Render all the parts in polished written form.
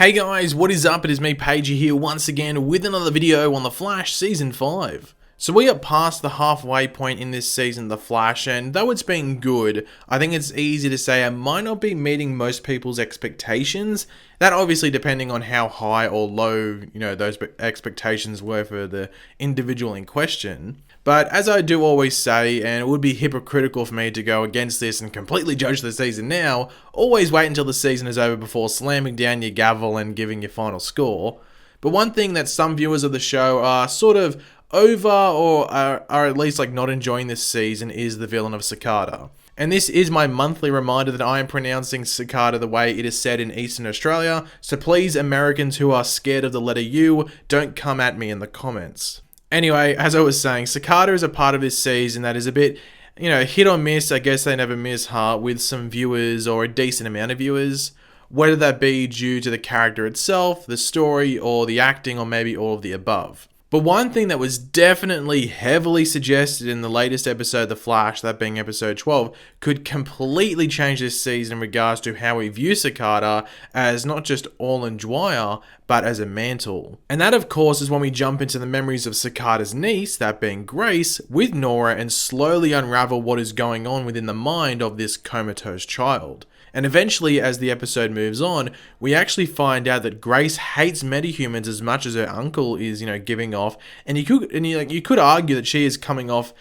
Hey guys, what is up? It is me, Pagey, here once again with another video on The Flash Season 5. So we are past the halfway point in this season, The Flash, and though it's been good, I think it's easy to say it might not be meeting most people's expectations. That obviously depending on how high or low, those expectations were for the individual in question. But as I do always say, and it would be hypocritical for me to go against this and completely judge the season now, always wait until the season is over before slamming down your gavel and giving your final score. But one thing that some viewers of the show are sort of over or are at least not enjoying this season is the villain of Cicada. And this is my monthly reminder that I am pronouncing Cicada the way it is said in Eastern Australia, so please Americans who are scared of the letter U, don't come at me in the comments. Anyway, as I was saying, Cicada is a part of this season that is a bit, hit or miss. I guess they never miss heart with some viewers or a decent amount of viewers. Whether that be due to the character itself, the story, or the acting, or maybe all of the above. But one thing that was definitely heavily suggested in the latest episode of The Flash, that being episode 12, could completely change this season in regards to how we view Cicada as not just Orlin Dwyer, but as a mantle. And that of course is when we jump into the memories of Cicada's niece, that being Grace, with Nora and slowly unravel what is going on within the mind of this comatose child. And eventually, as the episode moves on, we actually find out that Grace hates metahumans as much as her uncle is, giving off. And you could argue that she is coming off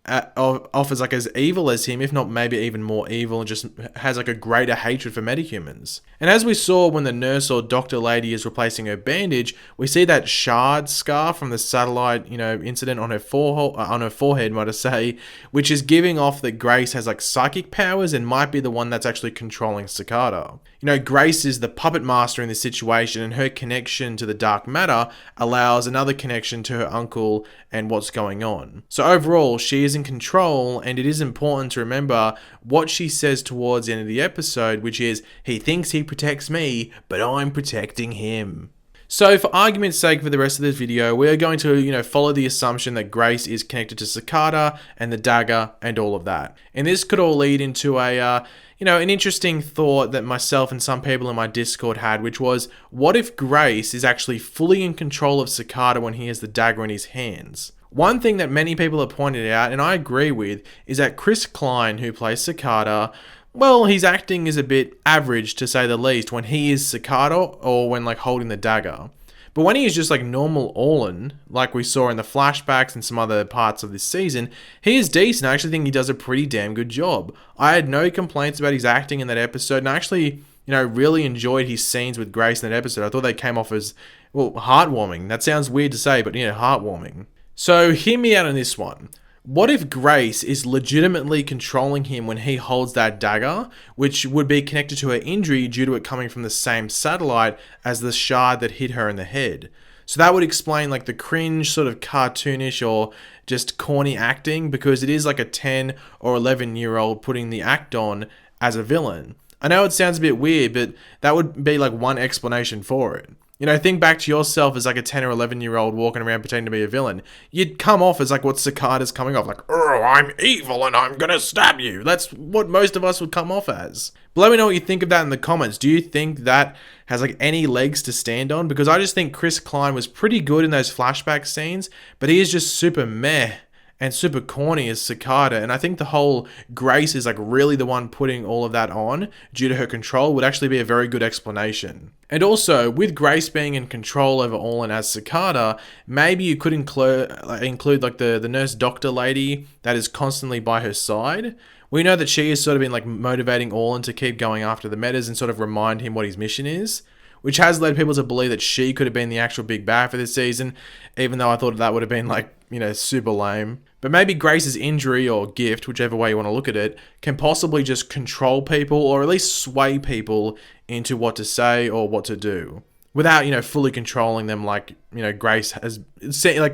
as evil as him, if not maybe even more evil, and just has a greater hatred for metahumans. And as we saw when the nurse or doctor lady is replacing her bandage, we see that shard scar from the satellite, incident on her forehead, might I say, which is giving off that Grace has psychic powers and might be the one that's actually controlling Cicada. Grace is the puppet master in this situation, and her connection to the dark matter allows another connection to her uncle and what's going on. So overall, she is in control, and it is important to remember what she says towards the end of the episode, which is, he thinks he protects me, but I'm protecting him. So for argument's sake for the rest of this video, we are going to, follow the assumption that Grace is connected to Cicada and the dagger and all of that. And this could all lead into an interesting thought that myself and some people in my Discord had, which was, what if Grace is actually fully in control of Cicada when he has the dagger in his hands? One thing that many people have pointed out, and I agree with, is that Chris Klein, who plays Cicada, well, his acting is a bit average to say the least when he is Cicada or when holding the dagger. But when he is just normal Orlin, like we saw in the flashbacks and some other parts of this season, he is decent. I actually think he does a pretty damn good job. I had no complaints about his acting in that episode, and I actually, really enjoyed his scenes with Grace in that episode. I thought they came off as, heartwarming. That sounds weird to say, but, heartwarming. So hear me out on this one. What if Grace is legitimately controlling him when he holds that dagger, which would be connected to her injury due to it coming from the same satellite as the shard that hit her in the head? So that would explain the cringe sort of cartoonish or just corny acting, because it is a 10 or 11-year-old putting the act on as a villain. I know it sounds a bit weird, but that would be one explanation for it. Think back to yourself as a 10 or 11-year-old walking around pretending to be a villain. You'd come off as what Cicada's coming off, oh, I'm evil and I'm gonna stab you. That's what most of us would come off as. But let me know what you think of that in the comments. Do you think that has any legs to stand on? Because I just think Chris Klein was pretty good in those flashback scenes, but he is just super meh and super corny as Cicada, and I think the whole Grace is really the one putting all of that on due to her control would actually be a very good explanation. And also, with Grace being in control over Orlin as Cicada, maybe you could include the nurse doctor lady that is constantly by her side. We know that she has sort of been motivating Orlin to keep going after the metas and sort of remind him what his mission is, which has led people to believe that she could have been the actual big bad for this season, even though I thought that would have been super lame. But maybe Grace's injury or gift, whichever way you want to look at it, can possibly just control people or at least sway people into what to say or what to do without, fully controlling them Grace has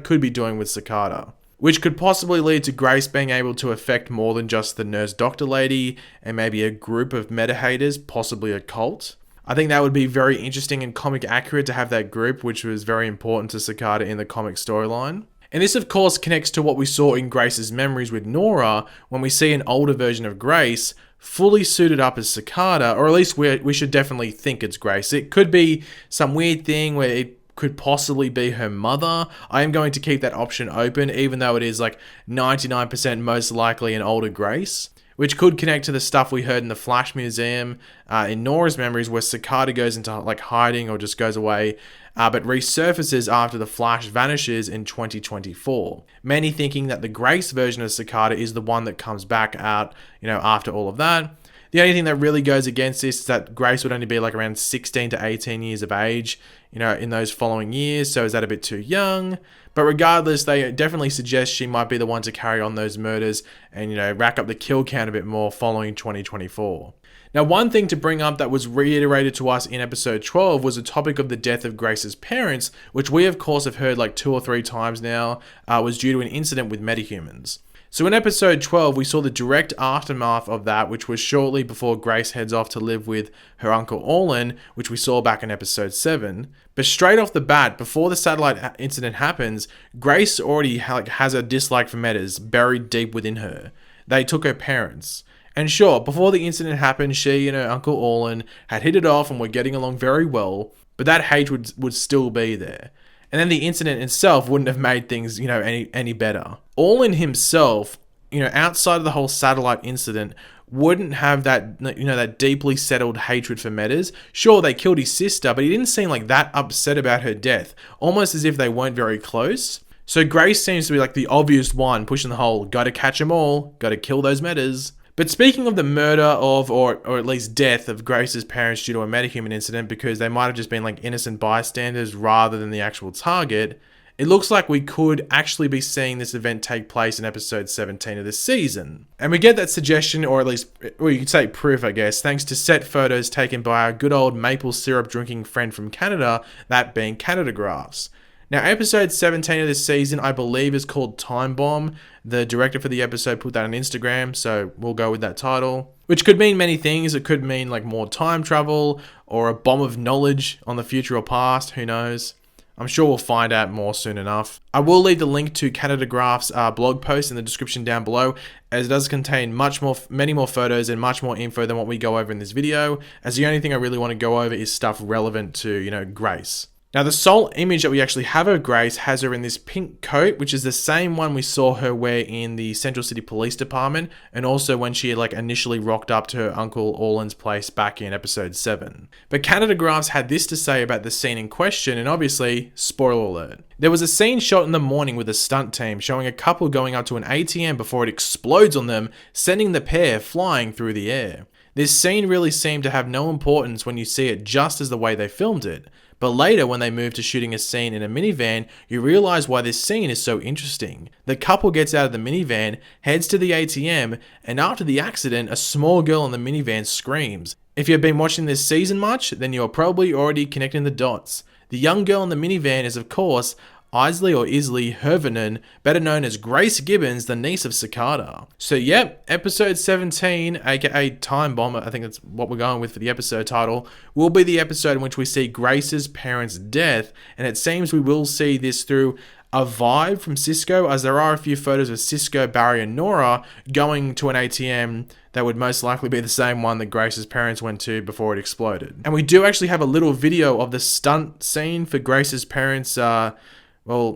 could be doing with Cicada. Which could possibly lead to Grace being able to affect more than just the nurse doctor lady and maybe a group of meta haters, possibly a cult. I think that would be very interesting and comic accurate to have that group, which was very important to Cicada in the comic storyline. And this of course connects to what we saw in Grace's memories with Nora when we see an older version of Grace fully suited up as Cicada, or at least we should definitely think it's Grace. It could be some weird thing where it could possibly be her mother. I am going to keep that option open, even though it is like 99% most likely an older Grace, which could connect to the stuff we heard in the Flash Museum in Nora's memories, where Cicada goes into like hiding or just goes away, but resurfaces after the Flash vanishes in 2024. Many thinking that the Grace version of Cicada is the one that comes back out, after all of that. The only thing that really goes against this is that Grace would only be like around 16 to 18 years of age, in those following years. So is that a bit too young? But regardless, they definitely suggest she might be the one to carry on those murders and, rack up the kill count a bit more following 2024. Now, one thing to bring up that was reiterated to us in episode 12 was the topic of the death of Grace's parents, which we of course have heard like 2 or 3 times now, was due to an incident with metahumans. So in episode 12, we saw the direct aftermath of that, which was shortly before Grace heads off to live with her uncle Orlin, which we saw back in episode 7. But straight off the bat, before the satellite incident happens, Grace already has a dislike for metas buried deep within her. They took her parents. And sure, before the incident happened, she and her uncle Orlin had hit it off and were getting along very well, but that hatred would still be there. And then the incident itself wouldn't have made things, any better. Orlin himself, outside of the whole satellite incident, wouldn't have that, that deeply settled hatred for metas. Sure, they killed his sister, but he didn't seem like that upset about her death, almost as if they weren't very close. So Grace seems to be like the obvious one pushing the whole, gotta catch them all, gotta kill those metas. But speaking of the murder of, or at least death of Grace's parents due to a metahuman incident, because they might have just been like innocent bystanders rather than the actual target, it looks like we could actually be seeing this event take place in episode 17 of this season. And we get that suggestion, or at least, well, you could say proof, I guess, thanks to set photos taken by our good old maple syrup drinking friend from Canada, that being Canada Graphs. Now, episode 17 of this season, I believe, is called Time Bomb. The director for the episode put that on Instagram, so we'll go with that title. Which could mean many things. It could mean like more time travel, or a bomb of knowledge on the future or past, who knows. I'm sure we'll find out more soon enough. I will leave the link to Canada Graph's blog post in the description down below, as it does contain many more photos and much more info than what we go over in this video, as the only thing I really want to go over is stuff relevant to, Grace. Now, the sole image that we actually have of Grace has her in this pink coat, which is the same one we saw her wear in the Central City Police Department, and also when she initially rocked up to her uncle Orlin's place back in episode 7. But Canada Graphs had this to say about the scene in question, and obviously, spoiler alert. There was a scene shot in the morning with a stunt team showing a couple going up to an ATM before it explodes on them, sending the pair flying through the air. This scene really seemed to have no importance when you see it just as the way they filmed it. But later, when they move to shooting a scene in a minivan, you realize why this scene is so interesting. The couple gets out of the minivan, heads to the ATM, and after the accident, a small girl in the minivan screams. If you've been watching this season much, then you're probably already connecting the dots. The young girl in the minivan is, of course, Isley Hervenen, better known as Grace Gibbons, the niece of Cicada. So yep, episode 17, aka Time Bomb, I think that's what we're going with for the episode title, will be the episode in which we see Grace's parents' death, and it seems we will see this through a vibe from Cisco, as there are a few photos of Cisco, Barry, and Nora going to an ATM that would most likely be the same one that Grace's parents went to before it exploded. And we do actually have a little video of the stunt scene for Grace's parents'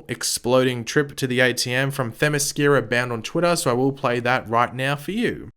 exploding trip to the ATM from Themyscira Bound on Twitter, so I will play that right now for you.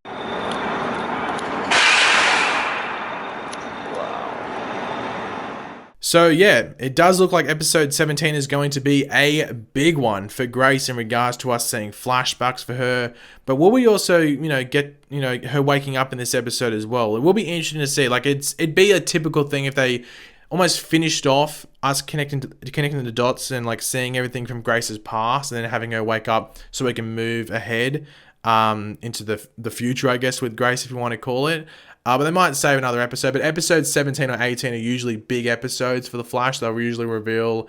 So yeah, it does look like episode 17 is going to be a big one for Grace in regards to us seeing flashbacks for her. But will we also, get, her waking up in this episode as well? It will be interesting to see. It'd be a typical thing if they almost finished off us connecting the dots and seeing everything from Grace's past, and then having her wake up so we can move ahead into the future, I guess, with Grace, if you want to call it. But they might save another episode. But episodes 17 or 18 are usually big episodes for The Flash. They'll usually reveal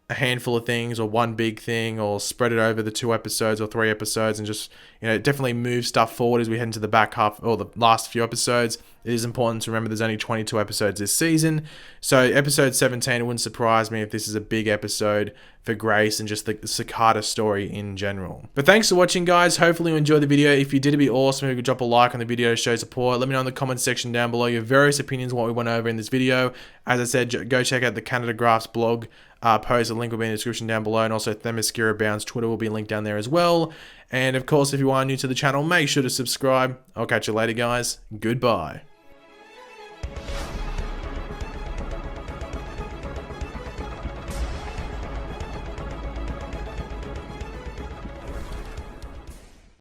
a handful of things or one big thing, or spread it over the 2 episodes or 3 episodes, and just definitely move stuff forward as we head into the back half or the last few episodes. it is important to remember there's only 22 episodes this season. So episode 17, it wouldn't surprise me if this is a big episode for Grace and just the Cicada story in general. But thanks for watching, guys. Hopefully you enjoyed the video. If you did, it'd be awesome if you could drop a like on the video to show support. Let me know in the comment section down below your various opinions on what we went over in this video. As I said, go check out the Canada Graphs blog post. The link will be in the description down below, and also Themyscira Bound's Twitter will be linked down there as well. And of course, if you are new to the channel, make sure to subscribe. I'll catch you later, guys. Goodbye.